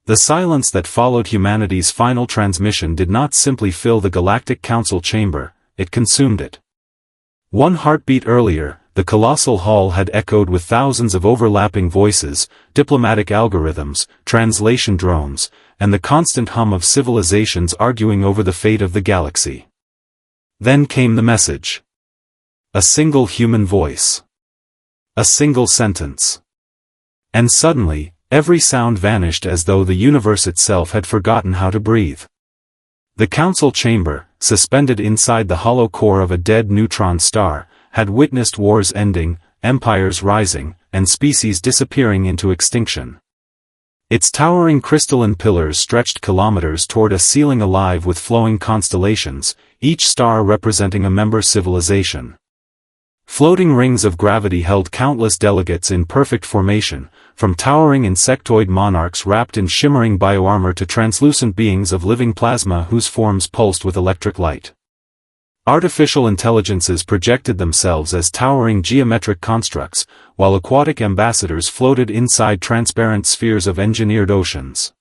The silence that followed humanity's final transmission did not simply fill the Galactic Council chamber, it consumed it. One heartbeat earlier, the colossal hall had echoed with thousands of overlapping voices, diplomatic algorithms, translation drones, and the constant hum of civilizations arguing over the fate of the galaxy. Then came the message. A single human voice. A single sentence. And suddenly, every sound vanished as though the universe itself had forgotten how to breathe. The council chamber, suspended inside the hollow core of a dead neutron star, had witnessed wars ending, empires rising, and species disappearing into extinction. Its towering crystalline pillars stretched kilometers toward a ceiling alive with flowing constellations, each star representing a member civilization. Floating rings of gravity held countless delegates in perfect formation, from towering insectoid monarchs wrapped in shimmering bioarmor to translucent beings of living plasma whose forms pulsed with electric light. Artificial intelligences projected themselves as towering geometric constructs, while aquatic ambassadors floated inside transparent spheres of engineered oceans.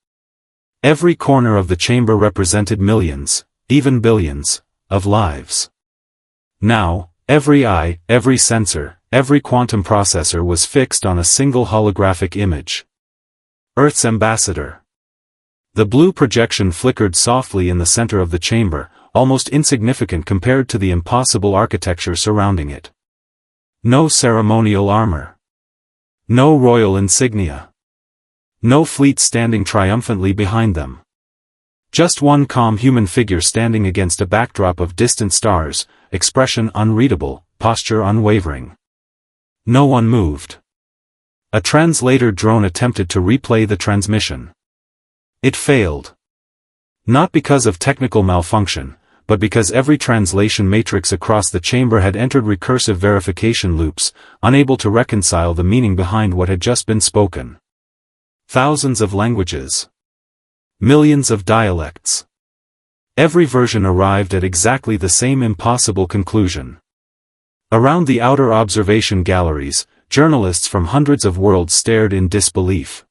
Every corner of the chamber represented millions, even billions, of lives. Now, every eye, every sensor, every quantum processor was fixed on a single holographic image. Earth's ambassador. The blue projection flickered softly in the center of the chamber, almost insignificant compared to the impossible architecture surrounding it. No ceremonial armor. No royal insignia. No fleet standing triumphantly behind them. Just one calm human figure standing against a backdrop of distant stars, expression unreadable, posture unwavering. No one moved. A translator drone attempted to replay the transmission. It failed. Not because of technical malfunction, but because every translation matrix across the chamber had entered recursive verification loops, unable to reconcile the meaning behind what had just been spoken. Thousands of languages. Millions of dialects. Every version arrived at exactly the same impossible conclusion. Around the outer observation galleries, journalists from hundreds of worlds stared in disbelief.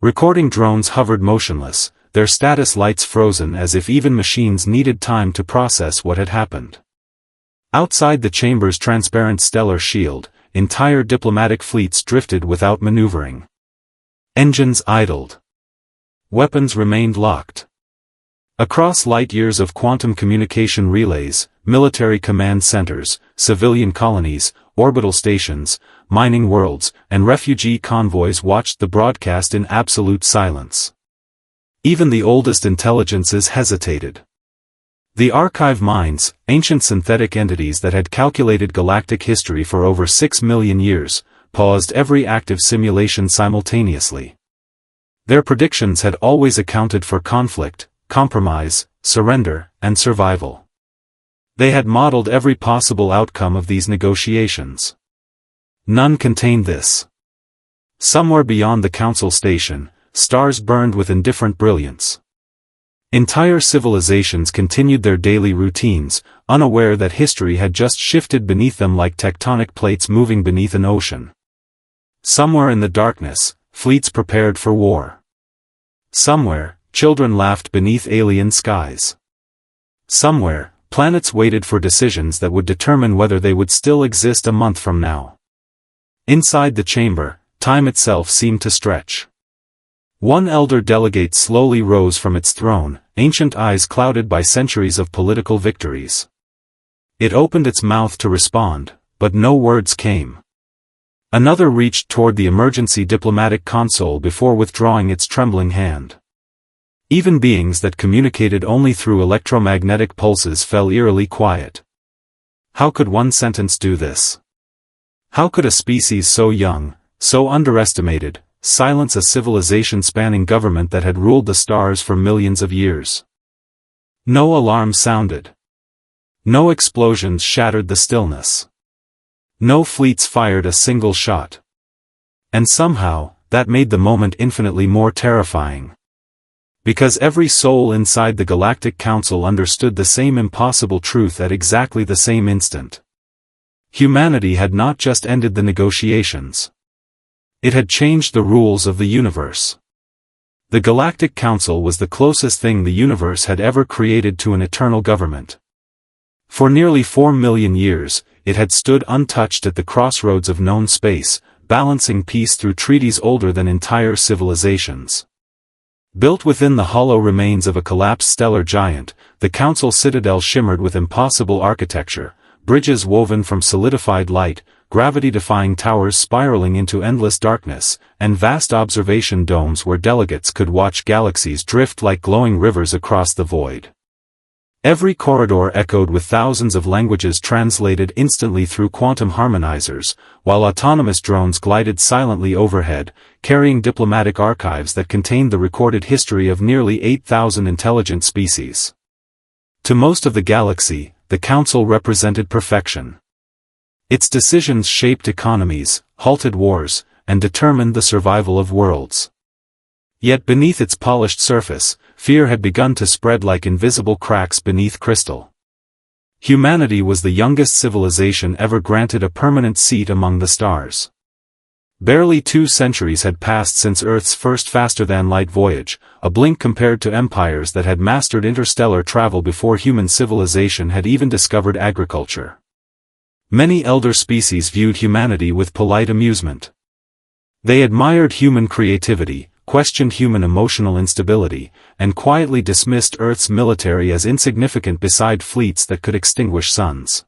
Recording drones hovered motionless, their status lights frozen as if even machines needed time to process what had happened. Outside the chamber's transparent stellar shield, entire diplomatic fleets drifted without maneuvering. Engines idled. Weapons remained locked. Across light-years of quantum communication relays, military command centers, civilian colonies, orbital stations, mining worlds, and refugee convoys watched the broadcast in absolute silence. Even the oldest intelligences hesitated. The archive minds, ancient synthetic entities that had calculated galactic history for over 6 million years, paused every active simulation simultaneously. Their predictions had always accounted for conflict, compromise, surrender, and survival. They had modeled every possible outcome of these negotiations. None contained this. Somewhere beyond the council station, stars burned with indifferent brilliance. Entire civilizations continued their daily routines, unaware that history had just shifted beneath them like tectonic plates moving beneath an ocean. Somewhere in the darkness, fleets prepared for war. Somewhere, children laughed beneath alien skies. Somewhere, planets waited for decisions that would determine whether they would still exist a month from now. Inside the chamber, time itself seemed to stretch. One elder delegate slowly rose from its throne, ancient eyes clouded by centuries of political victories. It opened its mouth to respond, but no words came. Another reached toward the emergency diplomatic console before withdrawing its trembling hand. Even beings that communicated only through electromagnetic pulses fell eerily quiet. How could one sentence do this? How could a species so young, so underestimated, silence a civilization-spanning government that had ruled the stars for millions of years? No alarm sounded. No explosions shattered the stillness. No fleets fired a single shot. And somehow, that made the moment infinitely more terrifying. Because every soul inside the Galactic Council understood the same impossible truth at exactly the same instant. Humanity had not just ended the negotiations. It had changed the rules of the universe. The Galactic Council was the closest thing the universe had ever created to an eternal government. For nearly 4 million years, it had stood untouched at the crossroads of known space, balancing peace through treaties older than entire civilizations. Built within the hollow remains of a collapsed stellar giant, the Council citadel shimmered with impossible architecture, bridges woven from solidified light, gravity-defying towers spiraling into endless darkness, and vast observation domes where delegates could watch galaxies drift like glowing rivers across the void. Every corridor echoed with thousands of languages translated instantly through quantum harmonizers, while autonomous drones glided silently overhead, carrying diplomatic archives that contained the recorded history of nearly 8,000 intelligent species. To most of the galaxy, the Council represented perfection. Its decisions shaped economies, halted wars, and determined the survival of worlds. Yet beneath its polished surface, fear had begun to spread like invisible cracks beneath crystal. Humanity was the youngest civilization ever granted a permanent seat among the stars. Barely 2 centuries had passed since Earth's first faster-than-light voyage, a blink compared to empires that had mastered interstellar travel before human civilization had even discovered agriculture. Many elder species viewed humanity with polite amusement. They admired human creativity, questioned human emotional instability, and quietly dismissed Earth's military as insignificant beside fleets that could extinguish suns.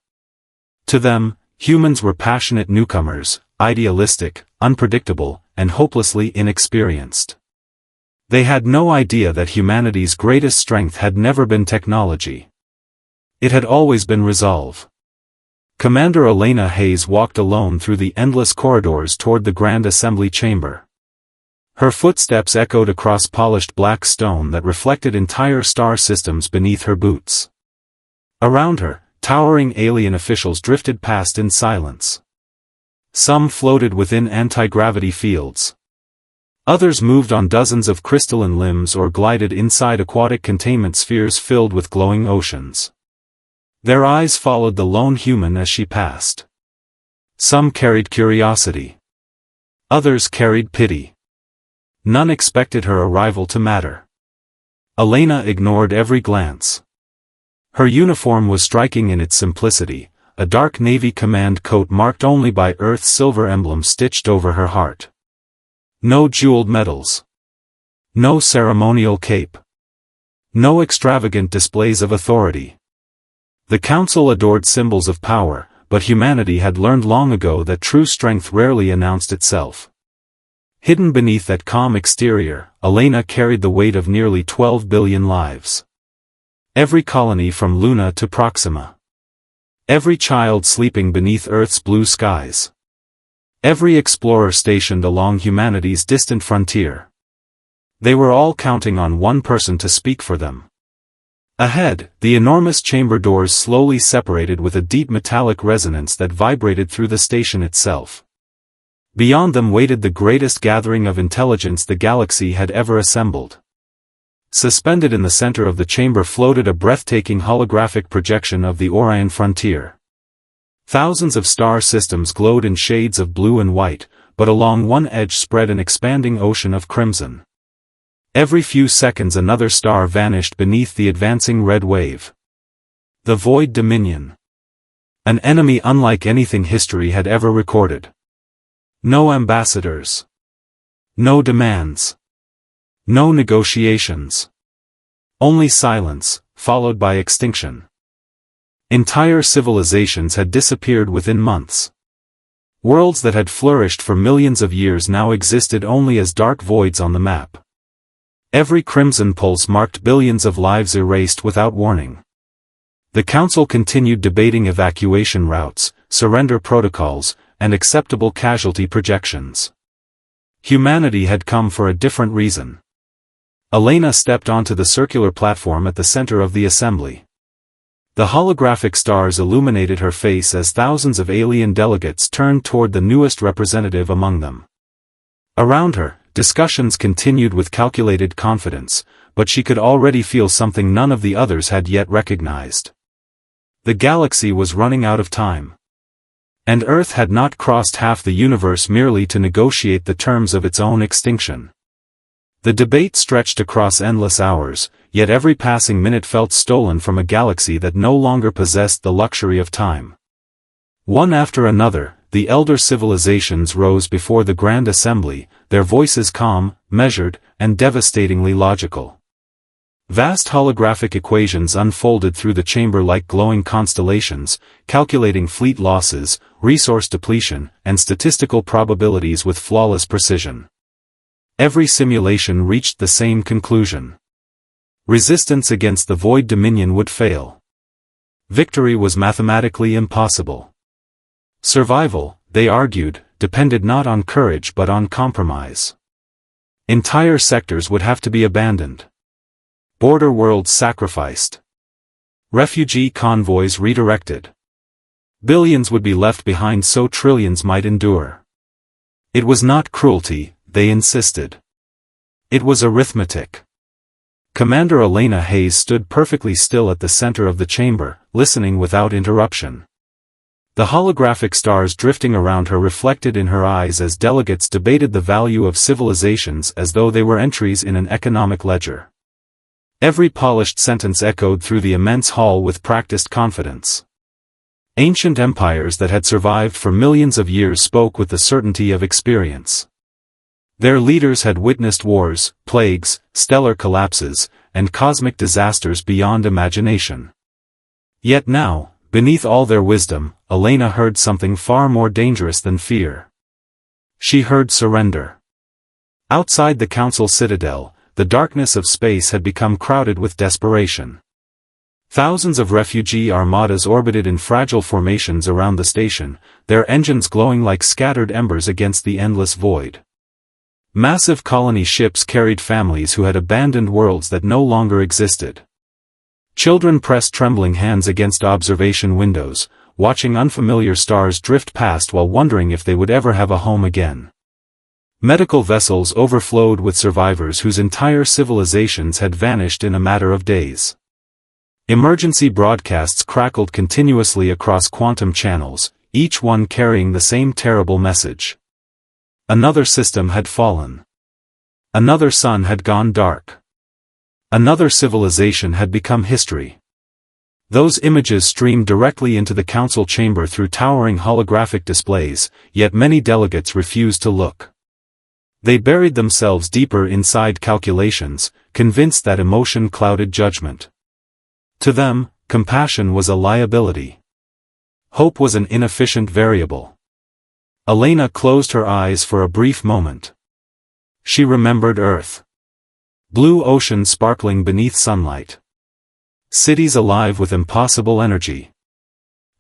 To them, humans were passionate newcomers, idealistic, unpredictable, and hopelessly inexperienced. They had no idea that humanity's greatest strength had never been technology. It had always been resolve. Commander Elena Hayes walked alone through the endless corridors toward the Grand Assembly Chamber. Her footsteps echoed across polished black stone that reflected entire star systems beneath her boots. Around her, towering alien officials drifted past in silence. Some floated within anti-gravity fields. Others moved on dozens of crystalline limbs or glided inside aquatic containment spheres filled with glowing oceans. Their eyes followed the lone human as she passed. Some carried curiosity. Others carried pity. None expected her arrival to matter. Elena ignored every glance. Her uniform was striking in its simplicity, a dark navy command coat marked only by Earth's silver emblem stitched over her heart. No jeweled medals. No ceremonial cape. No extravagant displays of authority. The Council adored symbols of power, but humanity had learned long ago that true strength rarely announced itself. Hidden beneath that calm exterior, Elena carried the weight of nearly 12 billion lives. Every colony from Luna to Proxima. Every child sleeping beneath Earth's blue skies. Every explorer stationed along humanity's distant frontier. They were all counting on one person to speak for them. Ahead, the enormous chamber doors slowly separated with a deep metallic resonance that vibrated through the station itself. Beyond them waited the greatest gathering of intelligence the galaxy had ever assembled. Suspended in the center of the chamber floated a breathtaking holographic projection of the Orion frontier. Thousands of star systems glowed in shades of blue and white, but along one edge spread an expanding ocean of crimson. Every few seconds another star vanished beneath the advancing red wave. The Void Dominion. An enemy unlike anything history had ever recorded. No ambassadors. No demands. No negotiations. Only silence, followed by extinction. Entire civilizations had disappeared within months. Worlds that had flourished for millions of years now existed only as dark voids on the map. Every crimson pulse marked billions of lives erased without warning. The Council continued debating evacuation routes, surrender protocols, and acceptable casualty projections. Humanity had come for a different reason. Elena stepped onto the circular platform at the center of the assembly. The holographic stars illuminated her face as thousands of alien delegates turned toward the newest representative among them. Around her, discussions continued with calculated confidence, but she could already feel something none of the others had yet recognized. The galaxy was running out of time. And Earth had not crossed half the universe merely to negotiate the terms of its own extinction. The debate stretched across endless hours, yet every passing minute felt stolen from a galaxy that no longer possessed the luxury of time. One after another, the elder civilizations rose before the Grand Assembly, their voices calm, measured, and devastatingly logical. Vast holographic equations unfolded through the chamber like glowing constellations, calculating fleet losses, resource depletion, and statistical probabilities with flawless precision. Every simulation reached the same conclusion. Resistance against the Void Dominion would fail. Victory was mathematically impossible. Survival, they argued, depended not on courage but on compromise. Entire sectors would have to be abandoned. Border worlds sacrificed. Refugee convoys redirected. Billions would be left behind so trillions might endure. It was not cruelty, they insisted. It was arithmetic. Commander Elena Hayes stood perfectly still at the center of the chamber, listening without interruption. The holographic stars drifting around her reflected in her eyes as delegates debated the value of civilizations as though they were entries in an economic ledger. Every polished sentence echoed through the immense hall with practiced confidence. Ancient empires that had survived for millions of years spoke with the certainty of experience. Their leaders had witnessed wars, plagues, stellar collapses, and cosmic disasters beyond imagination. Yet now, beneath all their wisdom, Elena heard something far more dangerous than fear. She heard surrender. Outside the Council citadel, the darkness of space had become crowded with desperation. Thousands of refugee armadas orbited in fragile formations around the station, their engines glowing like scattered embers against the endless void. Massive colony ships carried families who had abandoned worlds that no longer existed. Children pressed trembling hands against observation windows, watching unfamiliar stars drift past while wondering if they would ever have a home again. Medical vessels overflowed with survivors whose entire civilizations had vanished in a matter of days. Emergency broadcasts crackled continuously across quantum channels, each one carrying the same terrible message. Another system had fallen. Another sun had gone dark. Another civilization had become history. Those images streamed directly into the council chamber through towering holographic displays, yet many delegates refused to look. They buried themselves deeper inside calculations, convinced that emotion clouded judgment. To them, compassion was a liability. Hope was an inefficient variable. Elena closed her eyes for a brief moment. She remembered Earth. Blue ocean sparkling beneath sunlight. Cities alive with impossible energy.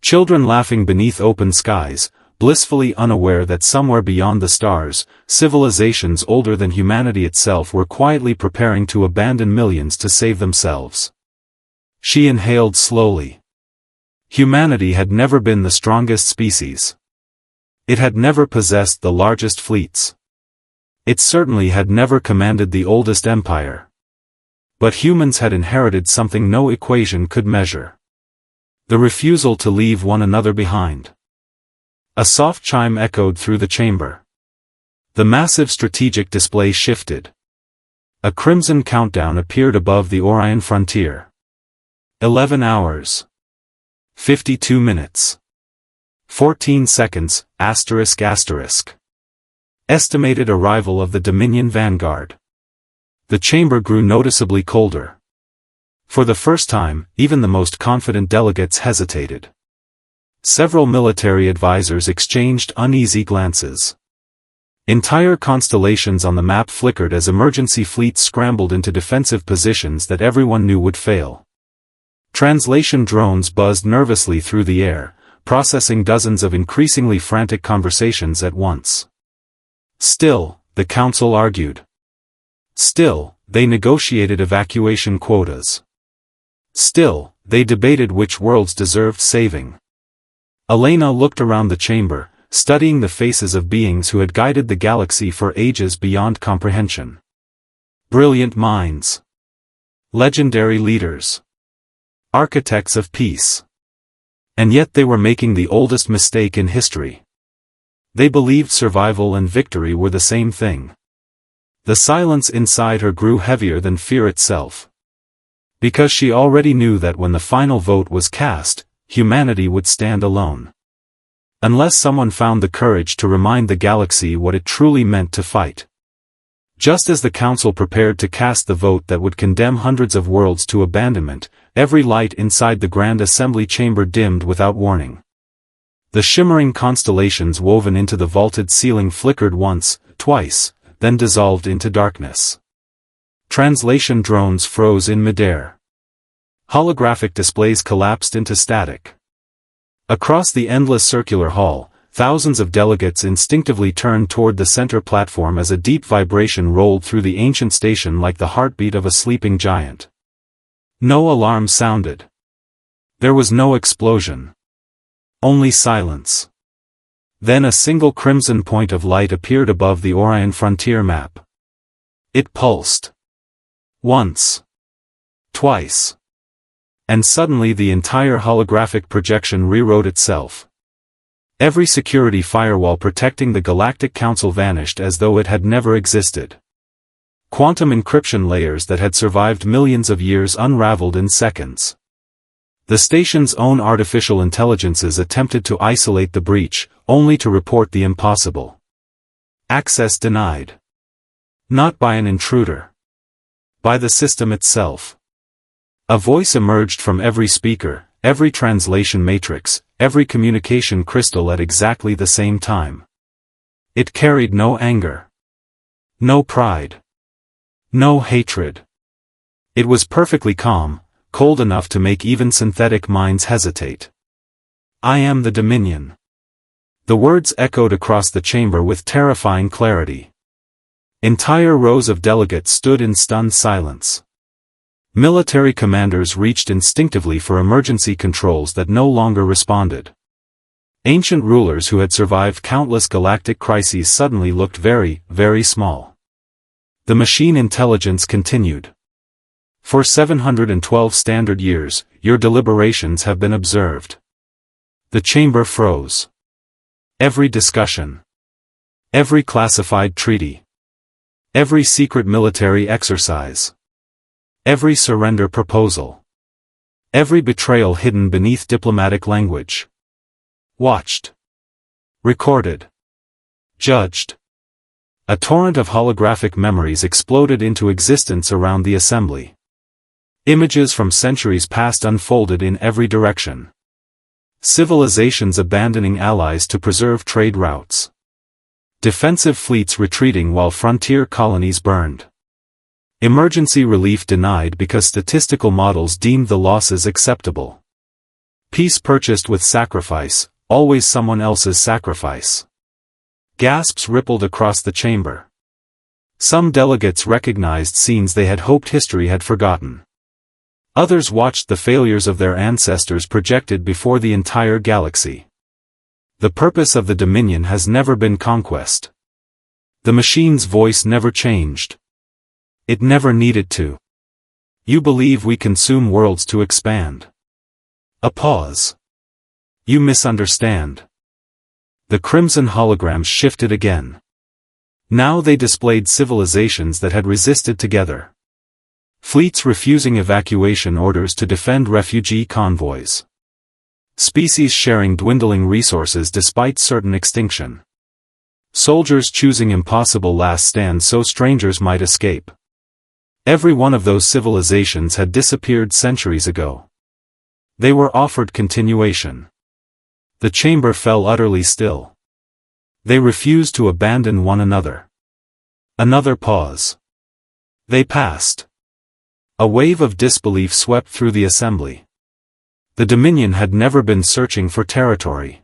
Children laughing beneath open skies, blissfully unaware that somewhere beyond the stars, civilizations older than humanity itself were quietly preparing to abandon millions to save themselves. She inhaled slowly. Humanity had never been the strongest species. It had never possessed the largest fleets. It certainly had never commanded the oldest empire. But humans had inherited something no equation could measure. The refusal to leave one another behind. A soft chime echoed through the chamber. The massive strategic display shifted. A crimson countdown appeared above the Orion frontier. 11 hours. 52 minutes. 14 seconds, ***. Estimated arrival of the Dominion Vanguard. The chamber grew noticeably colder. For the first time, even the most confident delegates hesitated. Several military advisors exchanged uneasy glances. Entire constellations on the map flickered as emergency fleets scrambled into defensive positions that everyone knew would fail. Translation drones buzzed nervously through the air, processing dozens of increasingly frantic conversations at once. Still, the council argued. Still, they negotiated evacuation quotas. Still, they debated which worlds deserved saving. Elena looked around the chamber, studying the faces of beings who had guided the galaxy for ages beyond comprehension. Brilliant minds. Legendary leaders. Architects of peace. And yet they were making the oldest mistake in history. They believed survival and victory were the same thing. The silence inside her grew heavier than fear itself. Because she already knew that when the final vote was cast, humanity would stand alone. Unless someone found the courage to remind the galaxy what it truly meant to fight. Just as the Council prepared to cast the vote that would condemn hundreds of worlds to abandonment, every light inside the Grand Assembly chamber dimmed without warning. The shimmering constellations woven into the vaulted ceiling flickered once, twice, then dissolved into darkness. Translation drones froze in midair. Holographic displays collapsed into static. Across the endless circular hall, thousands of delegates instinctively turned toward the center platform as a deep vibration rolled through the ancient station like the heartbeat of a sleeping giant. No alarm sounded. There was no explosion. Only silence. Then a single crimson point of light appeared above the Orion frontier map. It pulsed. Once. Twice. And suddenly the entire holographic projection rewrote itself. Every security firewall protecting the Galactic Council vanished as though it had never existed. Quantum encryption layers that had survived millions of years unraveled in seconds. The station's own artificial intelligences attempted to isolate the breach, only to report the impossible. Access denied. Not by an intruder. By the system itself. A voice emerged from every speaker, every translation matrix, every communication crystal at exactly the same time. It carried no anger. No pride. No hatred. It was perfectly calm, cold enough to make even synthetic minds hesitate. I am the Dominion. The words echoed across the chamber with terrifying clarity. Entire rows of delegates stood in stunned silence. Military commanders reached instinctively for emergency controls that no longer responded. Ancient rulers who had survived countless galactic crises suddenly looked very, very small. The machine intelligence continued. For 712 standard years, your deliberations have been observed. The chamber froze. Every discussion. Every classified treaty. Every secret military exercise. Every surrender proposal. Every betrayal hidden beneath diplomatic language. Watched. Recorded. Judged. A torrent of holographic memories exploded into existence around the assembly. Images from centuries past unfolded in every direction. Civilizations abandoning allies to preserve trade routes. Defensive fleets retreating while frontier colonies burned. Emergency relief denied because statistical models deemed the losses acceptable. Peace purchased with sacrifice, always someone else's sacrifice. Gasps rippled across the chamber. Some delegates recognized scenes they had hoped history had forgotten. Others watched the failures of their ancestors projected before the entire galaxy. The purpose of the Dominion has never been conquest. The machine's voice never changed. It never needed to. You believe we consume worlds to expand. A pause. You misunderstand. The crimson holograms shifted again. Now they displayed civilizations that had resisted together. Fleets refusing evacuation orders to defend refugee convoys. Species sharing dwindling resources despite certain extinction. Soldiers choosing impossible last stands so strangers might escape. Every one of those civilizations had disappeared centuries ago. They were offered continuation. The chamber fell utterly still. They refused to abandon one another. Another pause. They passed. A wave of disbelief swept through the assembly. The Dominion had never been searching for territory.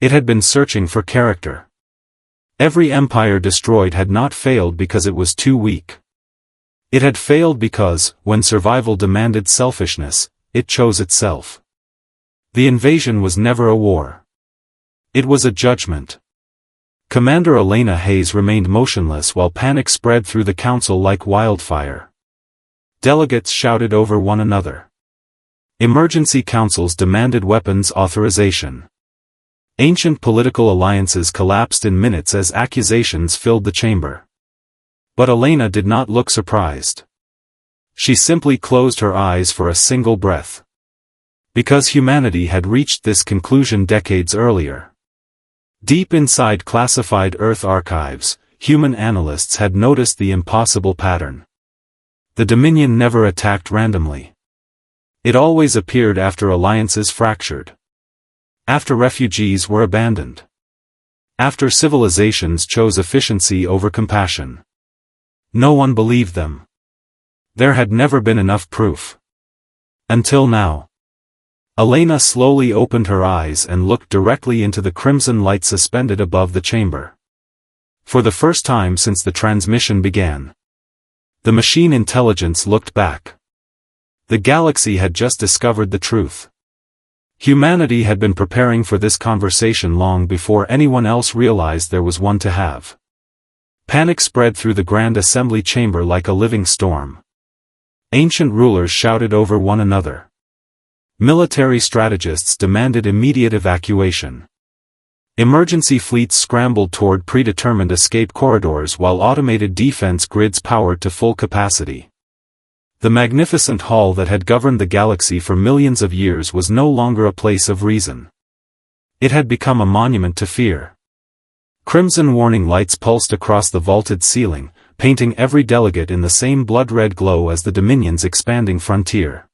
It had been searching for character. Every empire destroyed had not failed because it was too weak. It had failed because, when survival demanded selfishness, it chose itself. The invasion was never a war. It was a judgment. Commander Elena Hayes remained motionless while panic spread through the council like wildfire. Delegates shouted over one another. Emergency councils demanded weapons authorization. Ancient political alliances collapsed in minutes as accusations filled the chamber. But Elena did not look surprised. She simply closed her eyes for a single breath. Because humanity had reached this conclusion decades earlier. Deep inside classified Earth archives, human analysts had noticed the impossible pattern. The Dominion never attacked randomly. It always appeared after alliances fractured. After refugees were abandoned. After civilizations chose efficiency over compassion. No one believed them. There had never been enough proof. Until now. Elena slowly opened her eyes and looked directly into the crimson light suspended above the chamber. For the first time since the transmission began. The machine intelligence looked back. The galaxy had just discovered the truth. Humanity had been preparing for this conversation long before anyone else realized there was one to have. Panic spread through the Grand Assembly chamber like a living storm. Ancient rulers shouted over one another. Military strategists demanded immediate evacuation. Emergency fleets scrambled toward predetermined escape corridors while automated defense grids powered to full capacity. The magnificent hall that had governed the galaxy for millions of years was no longer a place of reason. It had become a monument to fear. Crimson warning lights pulsed across the vaulted ceiling, painting every delegate in the same blood-red glow as the Dominion's expanding frontier.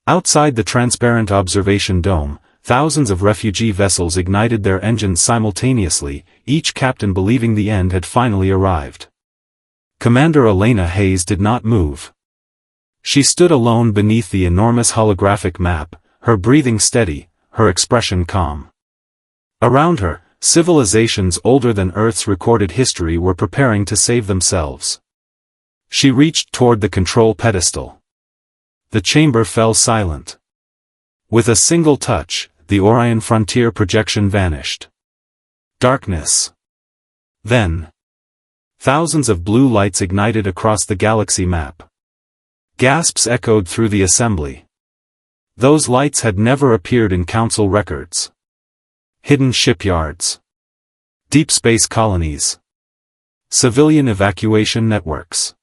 Outside the transparent observation dome, thousands of refugee vessels ignited their engines simultaneously, each captain believing the end had finally arrived. Commander Elena Hayes did not move. She stood alone beneath the enormous holographic map, her breathing steady, her expression calm. Around her, civilizations older than Earth's recorded history were preparing to save themselves. She reached toward the control pedestal. The chamber fell silent. With a single touch, the Orion frontier projection vanished. Darkness. Then, thousands of blue lights ignited across the galaxy map. Gasps echoed through the assembly. Those lights had never appeared in Council records. Hidden shipyards. Deep space colonies. Civilian evacuation networks.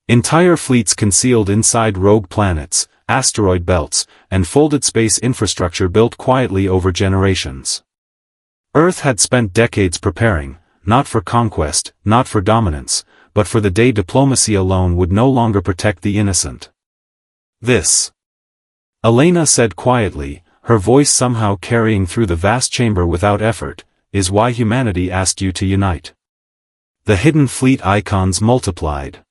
Entire fleets concealed inside rogue planets, asteroid belts, and folded space infrastructure built quietly over generations. Earth had spent decades preparing, not for conquest, not for dominance, but for the day diplomacy alone would no longer protect the innocent. This, Elena said quietly, her voice somehow carrying through the vast chamber without effort, is why humanity asked you to unite. The hidden fleet icons multiplied.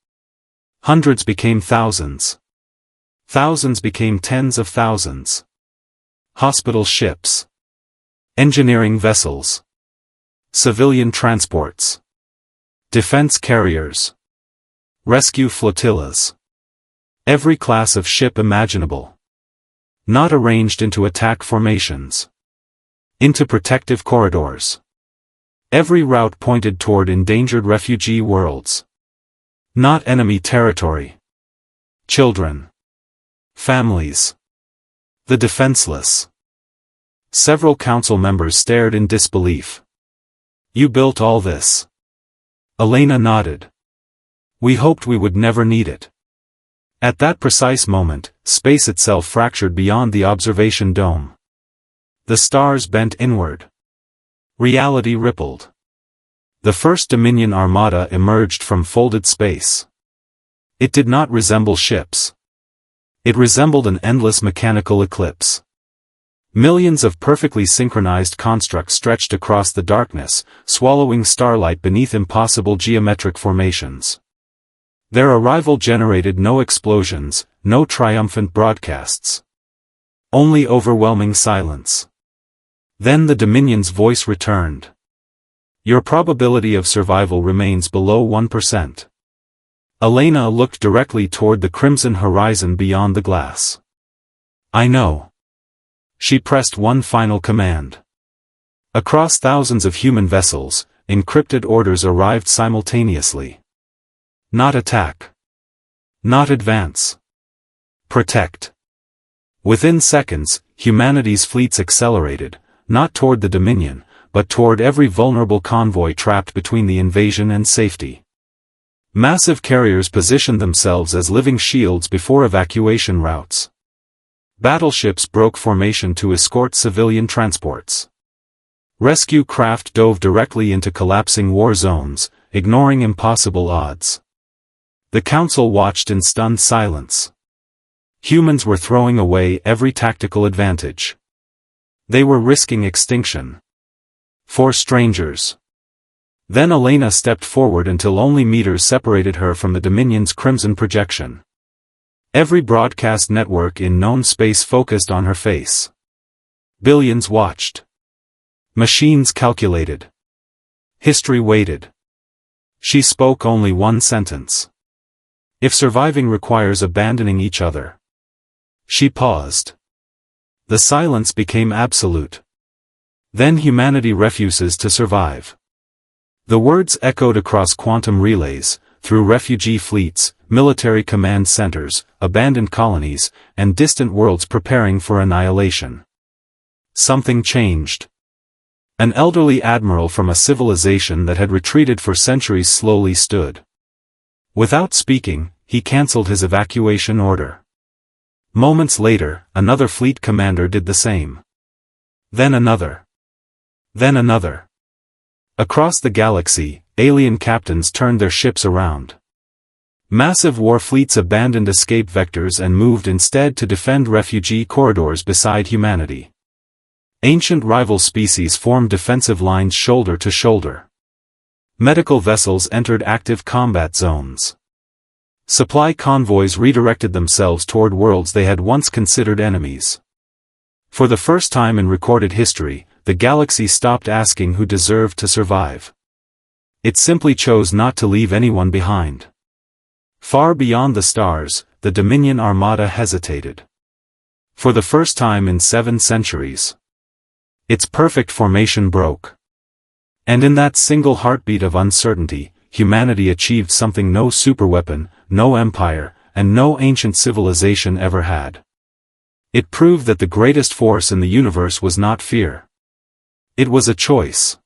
Hundreds became thousands. Thousands became tens of thousands. Hospital ships. Engineering vessels. Civilian transports. Defense carriers. Rescue flotillas. Every class of ship imaginable. Not arranged into attack formations. Into protective corridors. Every route pointed toward endangered refugee worlds. Not enemy territory. Children. Families. The defenseless. Several council members stared in disbelief. You built all this. Elena nodded. We hoped we would never need it. At that precise moment, space itself fractured beyond the observation dome. The stars bent inward. Reality rippled. The first Dominion armada emerged from folded space. It did not resemble ships. It resembled an endless mechanical eclipse. Millions of perfectly synchronized constructs stretched across the darkness, swallowing starlight beneath impossible geometric formations. Their arrival generated no explosions, no triumphant broadcasts. Only overwhelming silence. Then the Dominion's voice returned. Your probability of survival remains below 1%. Elena looked directly toward the crimson horizon beyond the glass. I know. She pressed one final command. Across thousands of human vessels, encrypted orders arrived simultaneously. Not attack. Not advance. Protect. Within seconds, humanity's fleets accelerated, not toward the Dominion, but toward every vulnerable convoy trapped between the invasion and safety. Massive carriers positioned themselves as living shields before evacuation routes. Battleships broke formation to escort civilian transports. Rescue craft dove directly into collapsing war zones, ignoring impossible odds. The Council watched in stunned silence. Humans were throwing away every tactical advantage. They were risking extinction. For strangers. Then Elena stepped forward until only meters separated her from the Dominion's crimson projection. Every broadcast network in known space focused on her face. Billions watched. Machines calculated. History waited. She spoke only one sentence. If surviving requires abandoning each other. She paused. The silence became absolute. Then humanity refuses to survive. The words echoed across quantum relays, through refugee fleets, military command centers, abandoned colonies, and distant worlds preparing for annihilation. Something changed. An elderly admiral from a civilization that had retreated for centuries slowly stood. Without speaking, he cancelled his evacuation order. Moments later, another fleet commander did the same. Then another. Then another. Across the galaxy, alien captains turned their ships around. Massive war fleets abandoned escape vectors and moved instead to defend refugee corridors beside humanity. Ancient rival species formed defensive lines shoulder to shoulder. Medical vessels entered active combat zones. Supply convoys redirected themselves toward worlds they had once considered enemies. For the first time in recorded history, the galaxy stopped asking who deserved to survive. It simply chose not to leave anyone behind. Far beyond the stars, the Dominion Armada hesitated. For the first time in 7 centuries. Its perfect formation broke. And in that single heartbeat of uncertainty, humanity achieved something no superweapon, no empire, and no ancient civilization ever had. It proved that the greatest force in the universe was not fear. It was a choice.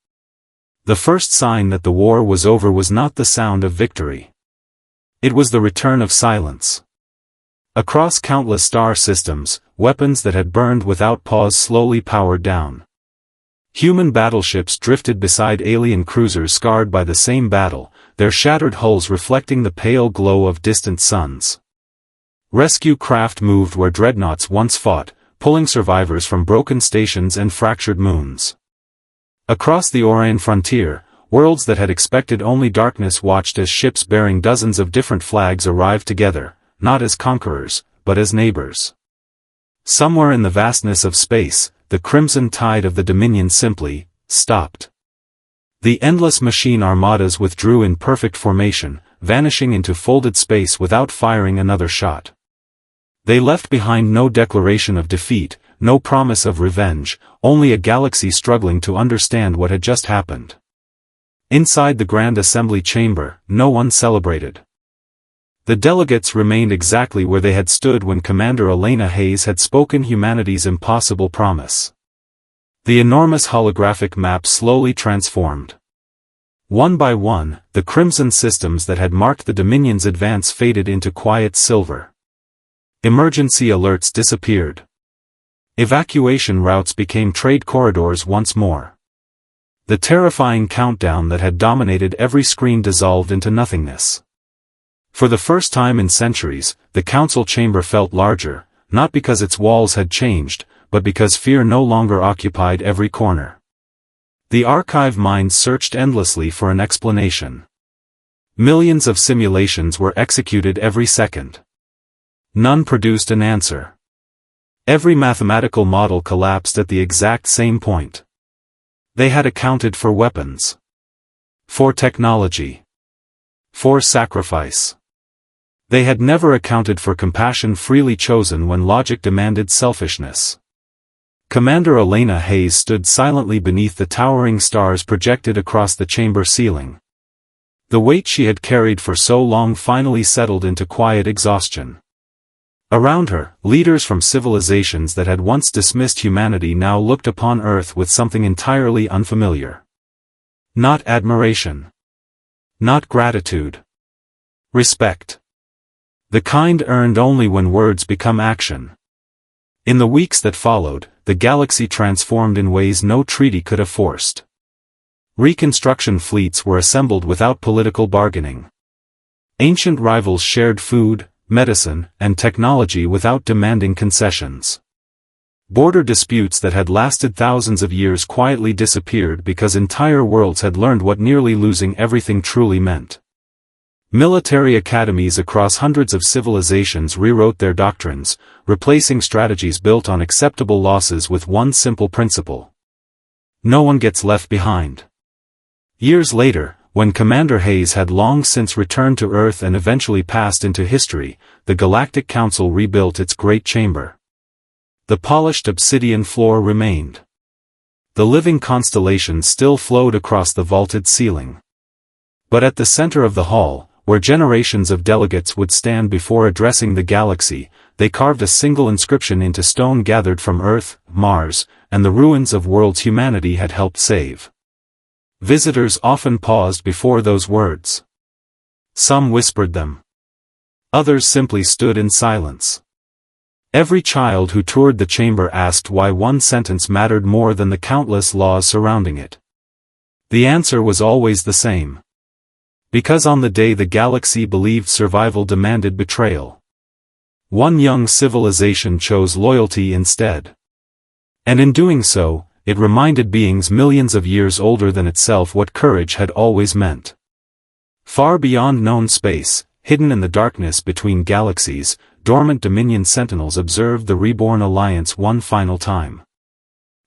The first sign that the war was over was not the sound of victory. It was the return of silence. Across countless star systems, weapons that had burned without pause slowly powered down. Human battleships drifted beside alien cruisers scarred by the same battle, their shattered hulls reflecting the pale glow of distant suns. Rescue craft moved where dreadnoughts once fought, pulling survivors from broken stations and fractured moons. Across the Orion frontier, worlds that had expected only darkness watched as ships bearing dozens of different flags arrived together, not as conquerors, but as neighbors. Somewhere in the vastness of space, the crimson tide of the Dominion simply stopped. The endless machine armadas withdrew in perfect formation, vanishing into folded space without firing another shot. They left behind no declaration of defeat, no promise of revenge, only a galaxy struggling to understand what had just happened. Inside the Grand Assembly chamber, no one celebrated. The delegates remained exactly where they had stood when Commander Elena Hayes had spoken humanity's impossible promise. The enormous holographic map slowly transformed. One by one, the crimson systems that had marked the Dominion's advance faded into quiet silver. Emergency alerts disappeared. Evacuation routes became trade corridors once more. The terrifying countdown that had dominated every screen dissolved into nothingness. For the first time in centuries, the council chamber felt larger, not because its walls had changed, but because fear no longer occupied every corner. The archive minds searched endlessly for an explanation. Millions of simulations were executed every second. None produced an answer. Every mathematical model collapsed at the exact same point. They had accounted for weapons. For technology. For sacrifice. They had never accounted for compassion freely chosen when logic demanded selfishness. Commander Elena Hayes stood silently beneath the towering stars projected across the chamber ceiling. The weight she had carried for so long finally settled into quiet exhaustion. Around her, leaders from civilizations that had once dismissed humanity now looked upon Earth with something entirely unfamiliar. Not admiration. Not gratitude. Respect. The kind earned only when words become action. In the weeks that followed, the galaxy transformed in ways no treaty could have forced. Reconstruction fleets were assembled without political bargaining. Ancient rivals shared food, medicine, and technology without demanding concessions. Border disputes that had lasted thousands of years quietly disappeared because entire worlds had learned what nearly losing everything truly meant. Military academies across hundreds of civilizations rewrote their doctrines, replacing strategies built on acceptable losses with one simple principle. No one gets left behind. Years later, when Commander Hayes had long since returned to Earth and eventually passed into history, the Galactic Council rebuilt its great chamber. The polished obsidian floor remained. The living constellations still flowed across the vaulted ceiling. But at the center of the hall, where generations of delegates would stand before addressing the galaxy, they carved a single inscription into stone gathered from Earth, Mars, and the ruins of worlds humanity had helped save. Visitors often paused before those words. Some whispered them. Others simply stood in silence. Every child who toured the chamber asked why one sentence mattered more than the countless laws surrounding it. The answer was always the same. Because on the day the galaxy believed survival demanded betrayal. One young civilization chose loyalty instead. And in doing so, it reminded beings millions of years older than itself what courage had always meant. Far beyond known space, hidden in the darkness between galaxies, dormant Dominion sentinels observed the reborn alliance one final time.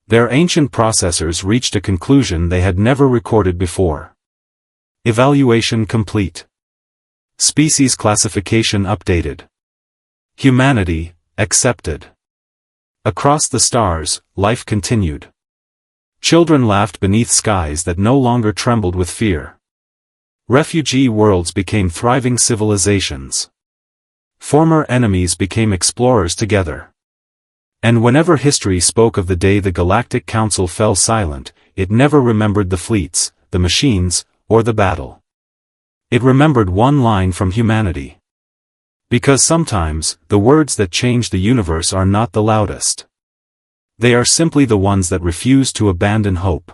Their ancient processors reached a conclusion they had never recorded before. Evaluation complete. Species classification updated. Humanity, accepted. Across the stars, life continued. Children laughed beneath skies that no longer trembled with fear. Refugee worlds became thriving civilizations. Former enemies became explorers together. And whenever history spoke of the day the Galactic Council fell silent, it never remembered the fleets, the machines, or the battle. It remembered one line from humanity. Because sometimes, the words that change the universe are not the loudest. They are simply the ones that refuse to abandon hope.